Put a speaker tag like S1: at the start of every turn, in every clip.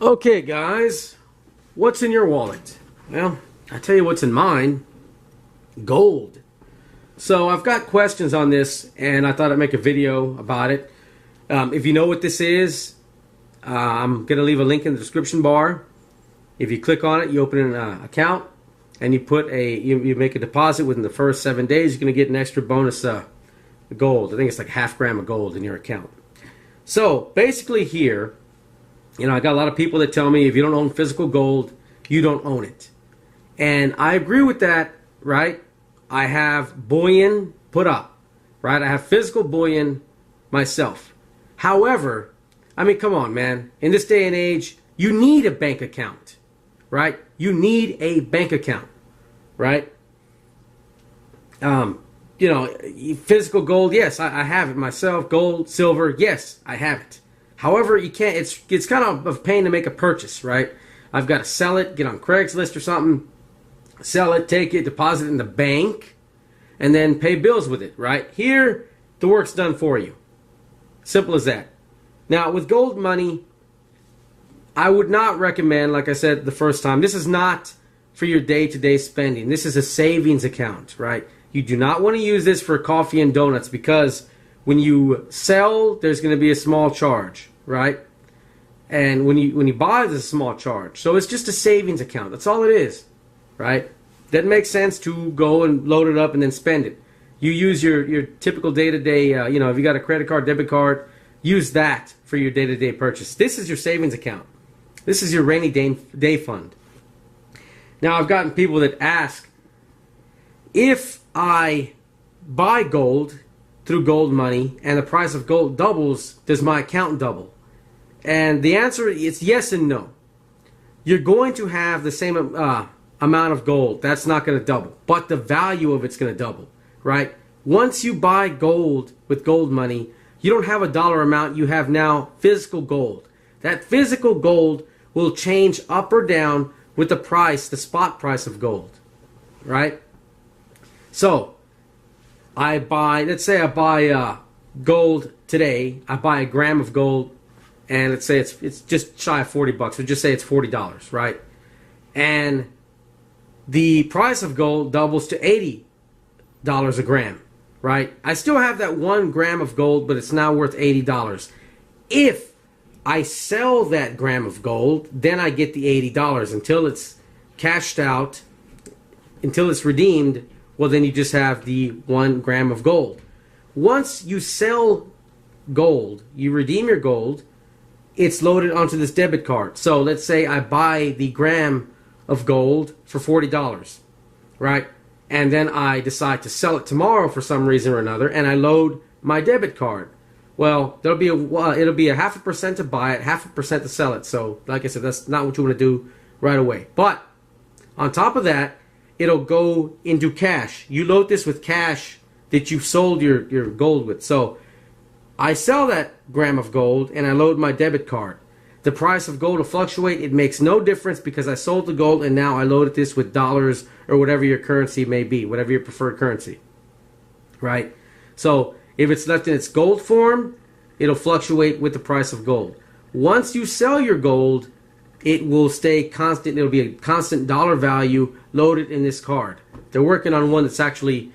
S1: Okay, guys, what's in your wallet? Well, I tell you what's in mine. Gold. So I've got questions on this, and I thought I'd make a video about it. If you know what this is, I'm going to leave a link in the description bar. If you click on it, you open an account, and you make a deposit within the first 7 days. You're going to get an extra bonus gold. I think it's like half gram of gold in your account. So basically here, I got a lot of people that tell me if you don't own physical gold, you don't own it. And I agree with that, right? I have bullion put up, right? I have physical bullion myself. However, I mean, come on, man. In this day and age, you need a bank account, right? You need a bank account, right? Physical gold, yes, I have it myself. Gold, silver, yes, I have it. However, you can't. It's kind of a pain to make a purchase, right? I've got to sell it, get on Craigslist or something, sell it, take it, deposit it in the bank, and then pay bills with it, right? Here, the work's done for you. Simple as that. Now, with gold money, I would not recommend, like I said the first time, this is not for your day-to-day spending. This is a savings account, right? You do not want to use this for coffee and donuts because when you sell, there's going to be a small charge, right? And when you buy, there's a small charge. So it's just a savings account. That's all it is, right? Doesn't make sense to go and load it up and then spend it. You use your typical day-to-day, if you got a credit card, debit card, use that for your day-to-day purchase. This is your savings account. This is your rainy day fund. Now, I've gotten people that ask, if I buy gold through gold money and the price of gold doubles, does my account double? And the answer is yes and no. You're going to have the same amount of gold. That's not going to double. But the value of it's going to double, right? Once you buy gold with gold money, you don't have a dollar amount. You have now physical gold. That physical gold will change up or down with the price, the spot price of gold, right? So, let's say I buy gold today. I buy a gram of gold, and let's say it's just shy of $40. So just say it's $40, right? And the price of gold doubles to $80 a gram, right? I still have that 1 gram of gold, but it's now worth $80. If I sell that gram of gold, then I get the $80 until it's cashed out, until it's redeemed. Well, then you just have the 1 gram of gold. Once you sell gold, you redeem your gold, it's loaded onto this debit card. So let's say I buy the gram of gold for $40, right? And then I decide to sell it tomorrow for some reason or another, and I load my debit card. Well, it'll be a 0.5% to buy it, 0.5% to sell it. So, like I said, that's not what you want to do right away. But on top of that, it'll go into cash. You load this with cash that you've sold your gold with. So I sell that gram of gold and I load my debit card. The price of gold will fluctuate. It makes no difference because I sold the gold and now I loaded this with dollars or whatever your currency may be, whatever your preferred currency, right? So if it's left in its gold form, it'll fluctuate with the price of gold. Once you sell your gold, it will stay constant. It'll be a constant dollar value loaded in this card. They're working on one that's actually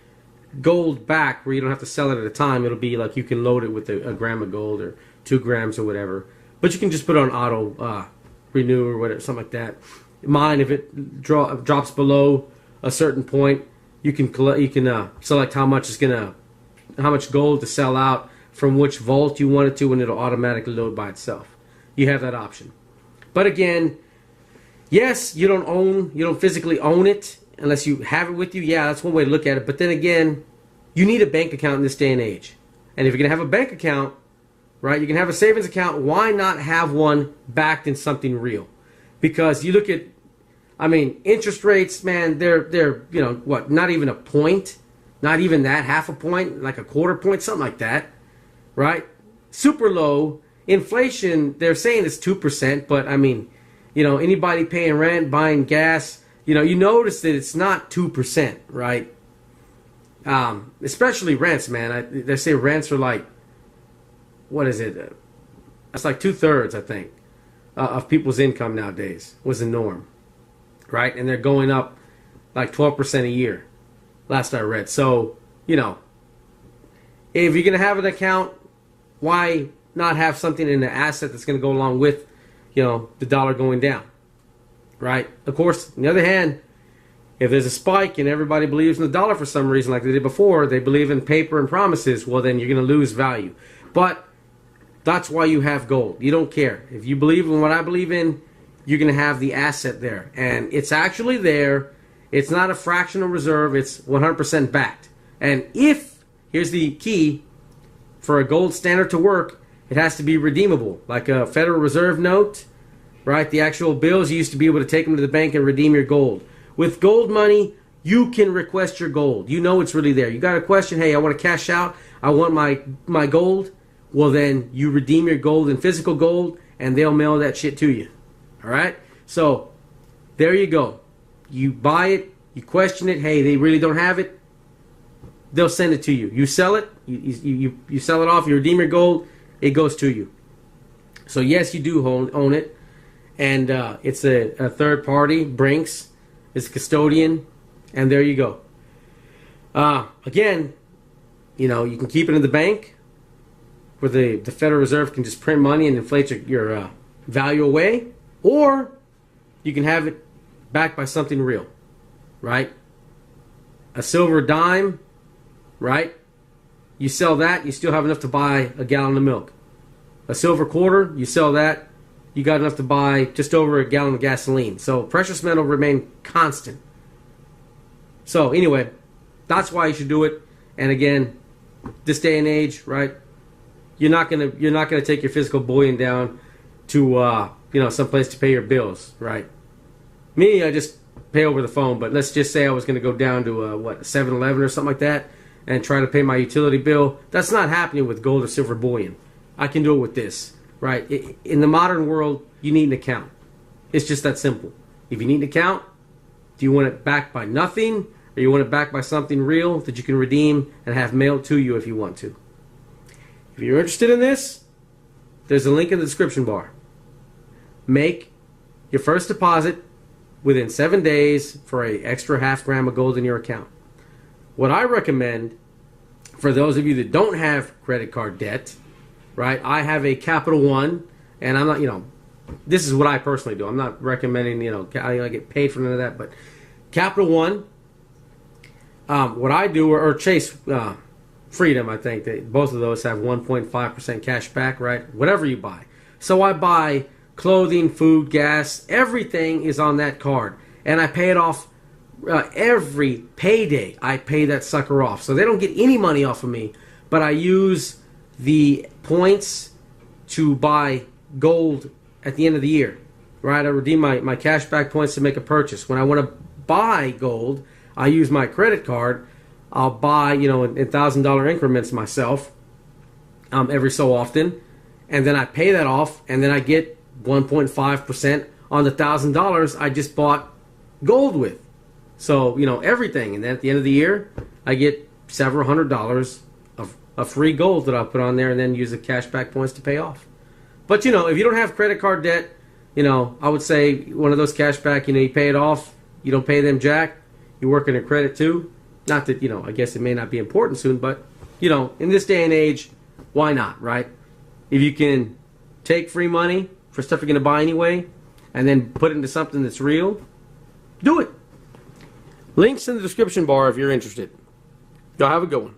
S1: gold back, where you don't have to sell it at a time. It'll be like you can load it with a gram of gold or 2 grams or whatever. But you can just put it on auto renew or whatever, something like that. Mine, if it drops below a certain point, you can select how much gold to sell out from which vault you want it to, and it'll automatically load by itself. You have that option. But again, yes, you don't physically own it unless you have it with you. Yeah, that's one way to look at it. But then again, you need a bank account in this day and age. And if you're going to have a bank account, right, you can have a savings account. Why not have one backed in something real? Because you look at, interest rates, man, they're not even a point, not even that, half a point, like a quarter point, something like that, right? Super low. Inflation, they're saying it's 2%, but anybody paying rent, buying gas, you notice that it's not 2%, right? Especially rents, man. They say rents are like, what is it? That's like 2/3, I think. of people's income nowadays was the norm, right? And they're going up like 12% a year, last I read. So, you know, if you're going to have an account, why not have something in an asset that's going to go along with, you know, the dollar going down, right? Of course, on the other hand, if there's a spike and everybody believes in the dollar for some reason like they did before, they believe in paper and promises, well, then you're going to lose value. But that's why you have gold. You don't care. If you believe in what I believe in, you're going to have the asset there. And it's actually there. It's not a fractional reserve. It's 100% backed. And if, here's the key, for a gold standard to work, it has to be redeemable. Like a Federal Reserve note, right? The actual bills, you used to be able to take them to the bank and redeem your gold. With gold money, you can request your gold. You know it's really there. You got a question, hey, I want to cash out. I want my gold. Well, then you redeem your gold in physical gold, and they'll mail that shit to you. All right? So there you go. You buy it. You question it. Hey, they really don't have it. They'll send it to you. You sell it. You sell it off. You redeem your gold. It goes to you. So yes, you do own it. And it's a third party. Brinks is a custodian. And there you go. Again, you know, you can keep it in the bank where the Federal Reserve can just print money and inflate your value away. Or you can have it backed by something real, right? A silver dime, right? You sell that, you still have enough to buy a gallon of milk. A silver quarter, you sell that, you got enough to buy just over a gallon of gasoline. So precious metal remain constant. So anyway, that's why you should do it. And again, this day and age, right? You're not gonna take your physical bullion down to someplace to pay your bills, right? Me, I just pay over the phone. But let's just say I was gonna go down to a 7-Eleven or something like that and try to pay my utility bill. That's not happening with gold or silver bullion. I can do it with this, right? In the modern world, you need an account. It's just that simple. If you need an account, do you want it backed by nothing, or you want it backed by something real that you can redeem and have mailed to you if you want to? If you're interested in this, there's a link in the description bar. Make your first deposit within 7 days for an extra half gram of gold in your account. What I recommend for those of you that don't have credit card debt, right? I have a Capital One, and I'm not, this is what I personally do. I'm not recommending, I get paid for none of that, but Capital One, what I do, or Chase Freedom, I think that both of those have 1.5% cash back, right? Whatever you buy. So I buy clothing, food, gas, everything is on that card, and I pay it off every payday. I pay that sucker off, so they don't get any money off of me, but I use the points to buy gold at the end of the year, right? I redeem my cash back points to make a purchase. When I want to buy gold, I use my credit card. I'll buy, in $1,000 increments myself every so often, and then I pay that off, and then I get 1.5% on the $1,000 I just bought gold with. So, everything. And then at the end of the year, I get several $100s of free gold that I'll put on there and then use the cashback points to pay off. But, if you don't have credit card debt, I would say one of those cashback, you pay it off. You don't pay them jack. You work in a credit too. Not that, I guess it may not be important soon, but, in this day and age, why not, right? If you can take free money for stuff you're going to buy anyway and then put it into something that's real, do it. Links in the description bar if you're interested. Y'all have a good one.